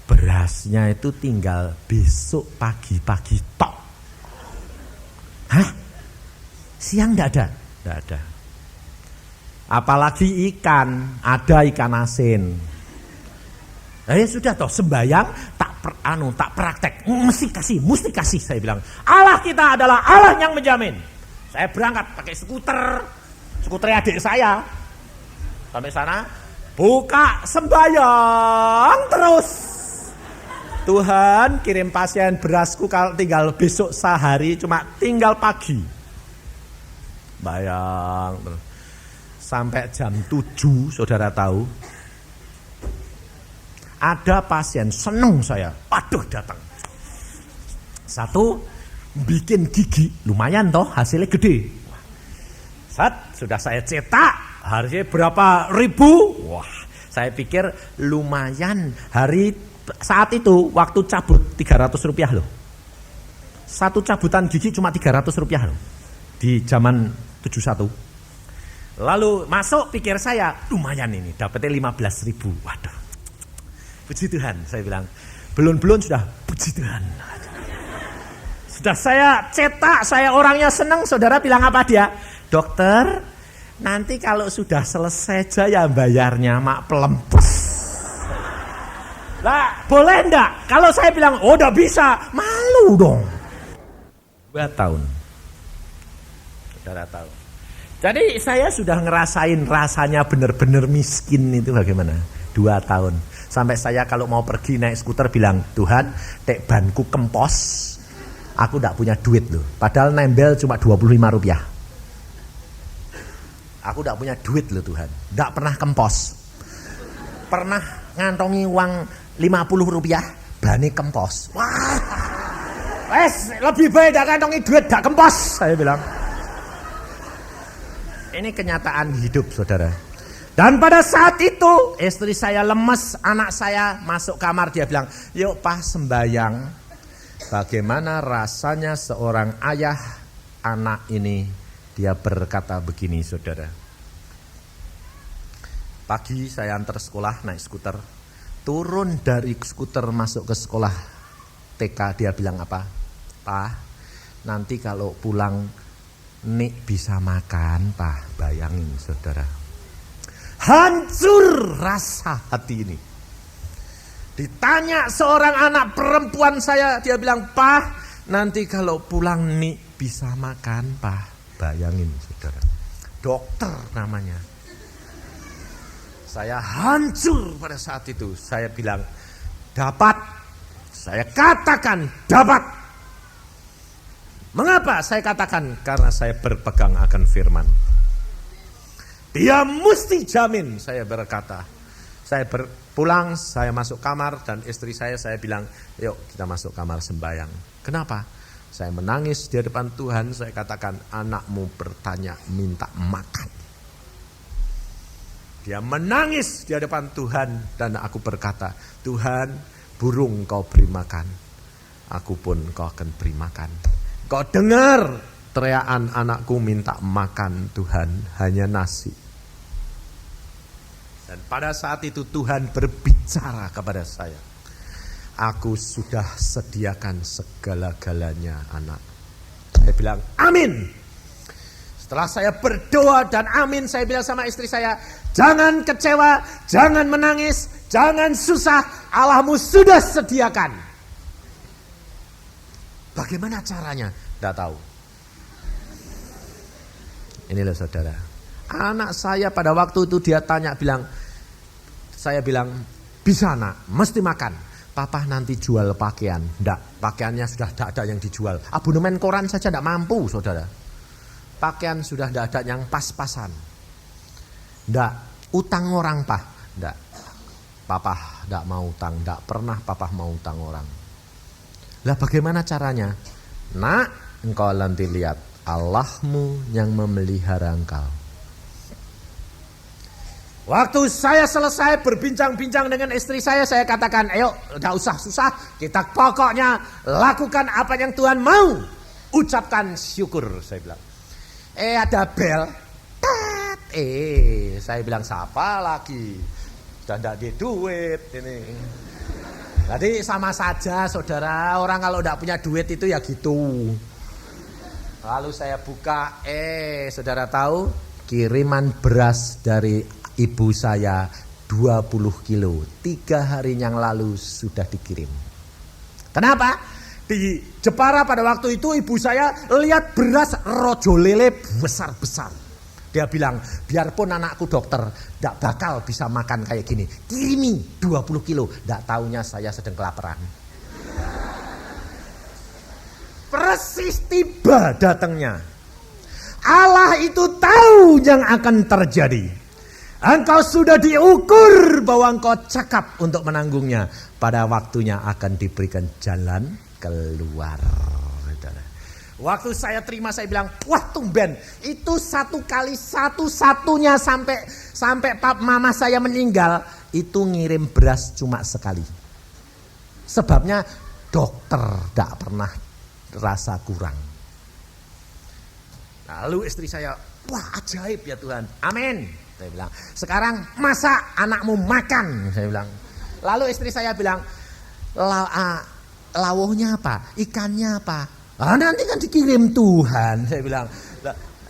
berasnya itu tinggal besok pagi-pagi tok. Hah? Siang enggak ada? Enggak ada. Apalagi ikan, ada ikan asin. Ya sudah toh, sembayang tak praktek, mesti kasih saya bilang. Allah kita adalah Allah yang menjamin. Saya berangkat pakai skuter adik saya. Sampai sana, buka sembayang terus. Tuhan kirim pasien berasku kalau tinggal besok sehari, cuma tinggal pagi. Bayang terus. Sampai jam 7, saudara tahu, ada pasien, seneng saya, aduh datang. Satu, bikin gigi, lumayan toh, hasilnya gede. Sudah saya cetak, harganya berapa ribu? Wah, saya pikir lumayan. Saat itu, waktu cabut 300 rupiah loh. Satu cabutan gigi cuma 300 rupiah loh. Di zaman 71. Lalu masuk, pikir saya, lumayan ini, dapetnya 15 ribu. Waduh, puji Tuhan, saya bilang. Belum sudah, puji Tuhan. Sudah saya cetak, saya orangnya senang. Saudara bilang apa dia? Dokter, nanti kalau sudah selesai aja ya bayarnya, mak pelempes. Lah, boleh enggak? Kalau saya bilang, oh udah bisa, malu dong. 2 tahun. Saudara tahu. Jadi saya sudah ngerasain rasanya benar-benar miskin itu bagaimana. 2 tahun. Sampai saya kalau mau pergi naik skuter bilang, Tuhan, tek banku kempos, aku enggak punya duit loh. Padahal nembel cuma 25 rupiah. Aku enggak punya duit loh Tuhan. Enggak pernah kempos. Pernah ngantongi uang 50 rupiah, bani kempos. Wah, lebih baik enggak ngantongi duit, enggak kempos, saya bilang. Ini kenyataan hidup, saudara. Dan pada saat itu, istri saya lemes, anak saya masuk kamar, dia bilang, yuk Pak sembayang. Bagaimana rasanya seorang ayah anak ini? Dia berkata begini, saudara. Pagi saya antar sekolah, naik skuter. Turun dari skuter masuk ke sekolah TK, dia bilang apa? Pak, nanti kalau pulang Nik bisa makan, Pak. Bayangin, saudara. Hancur rasa hati ini. Ditanya seorang anak perempuan saya, dia bilang, Pak, nanti kalau pulang Nik bisa makan, Pak. Bayangin, saudara. Dokter namanya. Saya hancur pada saat itu. Saya bilang, dapat. Saya katakan, dapat. Mengapa saya katakan? Karena saya berpegang akan firman. Dia mesti jamin, saya berkata. Saya pulang, saya masuk kamar dan istri saya bilang, yuk kita masuk kamar sembahyang. Kenapa? Saya menangis di hadapan Tuhan, saya katakan, anakmu bertanya minta makan. Dia menangis di hadapan Tuhan dan aku berkata, Tuhan, burung kau beri makan, aku pun kau akan beri makan. Kau dengar teriakan anakku minta makan, Tuhan, hanya nasi. Dan pada saat itu Tuhan berbicara kepada saya. Aku sudah sediakan segala-galanya, anak. Saya bilang, amin. Setelah saya berdoa dan amin, saya bilang sama istri saya, jangan kecewa, jangan menangis, jangan susah, Allahmu sudah sediakan. Bagaimana caranya? Tidak tahu. Inilah saudara. Anak saya pada waktu itu dia tanya, saya bilang, bisa nak, mesti makan. Papa nanti jual pakaian. Enggak, pakaiannya sudah tidak ada yang dijual. Abonemen koran saja tidak mampu, saudara. Pakaian sudah tidak ada yang pas-pasan. Enggak, utang orang, Pak. Enggak, Papa tidak mau utang. Enggak pernah Papa mau utang orang. Lah bagaimana caranya? Nak, engkau nanti lihat Allahmu yang memelihara engkau. Waktu saya selesai berbincang-bincang dengan istri saya katakan, ayo gak usah susah, kita pokoknya lakukan apa yang Tuhan mau. Ucapkan syukur, saya bilang. Ada bel. Saya bilang, siapa lagi? Sudah tidak ada duit ini. Jadi sama saja saudara, orang kalau tidak punya duit itu ya gitu. Lalu saya buka, saudara tahu, kiriman beras dari ibu saya 20 kilo 3 hari yang lalu sudah dikirim. Kenapa? Di Jepara pada waktu itu ibu saya lihat beras rojo lele besar-besar. Dia bilang, biarpun anakku dokter tidak bakal bisa makan kayak gini, kirimi 20 kilo. Tidak taunya saya sedang kelaparan. Persis tiba datangnya. Allah itu tahu yang akan terjadi. Engkau sudah diukur bahwa engkau cakap untuk menanggungnya. Pada waktunya akan diberikan jalan keluar. Waktu saya terima saya bilang, wah tumben. Itu satu kali satu-satunya sampai mama saya meninggal. Itu ngirim beras cuma sekali. Sebabnya dokter tidak pernah rasa kurang. Lalu istri saya, wah ajaib ya Tuhan. Amin. Saya bilang, sekarang masak anakmu makan. Saya bilang. Lalu istri saya bilang, lawuhnya apa? Ikannya apa? Nanti kan dikirim Tuhan. Saya bilang,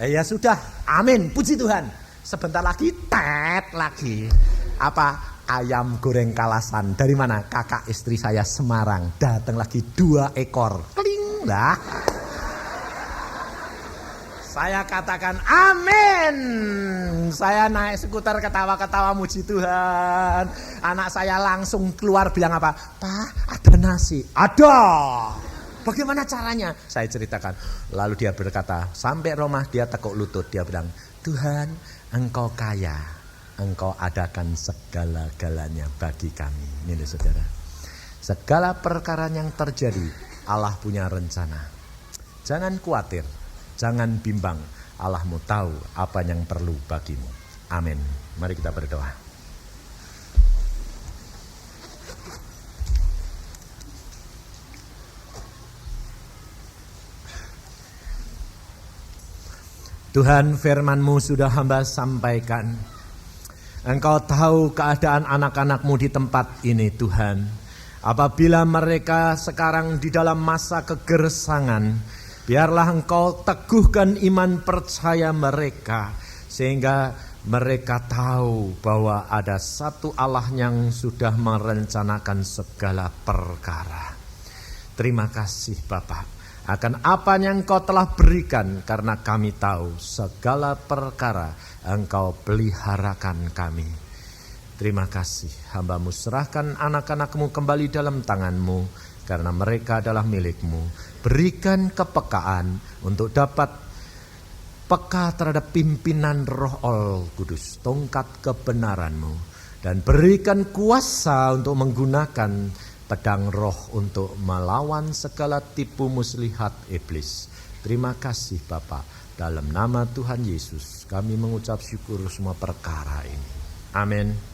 ya sudah, amin, puji Tuhan. Sebentar lagi, lagi. Apa? Ayam goreng Kalasan. Dari mana? Kakak istri saya Semarang. Datang lagi 2 ekor. Kling lah. Saya katakan amin. Saya naik skuter ketawa-ketawa muji Tuhan. Anak saya langsung keluar bilang apa? Pak, ada nasi. Ada. Bagaimana caranya? Saya ceritakan. Lalu dia berkata, sampai rumah dia tekuk lutut. Dia bilang, Tuhan, engkau kaya. Engkau adakan segala-galanya bagi kami. Ini saudara. Segala perkara yang terjadi, Allah punya rencana. Jangan khawatir. Jangan bimbang, Allahmu tahu apa yang perlu bagimu. Amin. Mari kita berdoa. Tuhan, firman-Mu sudah hamba sampaikan. Engkau tahu keadaan anak-anak-Mu di tempat ini Tuhan. Apabila mereka sekarang di dalam masa kegersangan, biarlah Engkau teguhkan iman percaya mereka, sehingga mereka tahu bahwa ada satu Allah yang sudah merencanakan segala perkara. Terima kasih Bapak akan apa yang Engkau telah berikan, karena kami tahu segala perkara Engkau peliharakan kami. Terima kasih, hamba-Mu serahkan anak-anak-Mu kembali dalam tangan-Mu, karena mereka adalah milik-Mu. Berikan kepekaan untuk dapat peka terhadap pimpinan Roh Kudus, tongkat kebenaran-Mu. Dan berikan kuasa untuk menggunakan pedang roh untuk melawan segala tipu muslihat iblis. Terima kasih Bapa. Dalam nama Tuhan Yesus kami mengucap syukur semua perkara ini. Amin.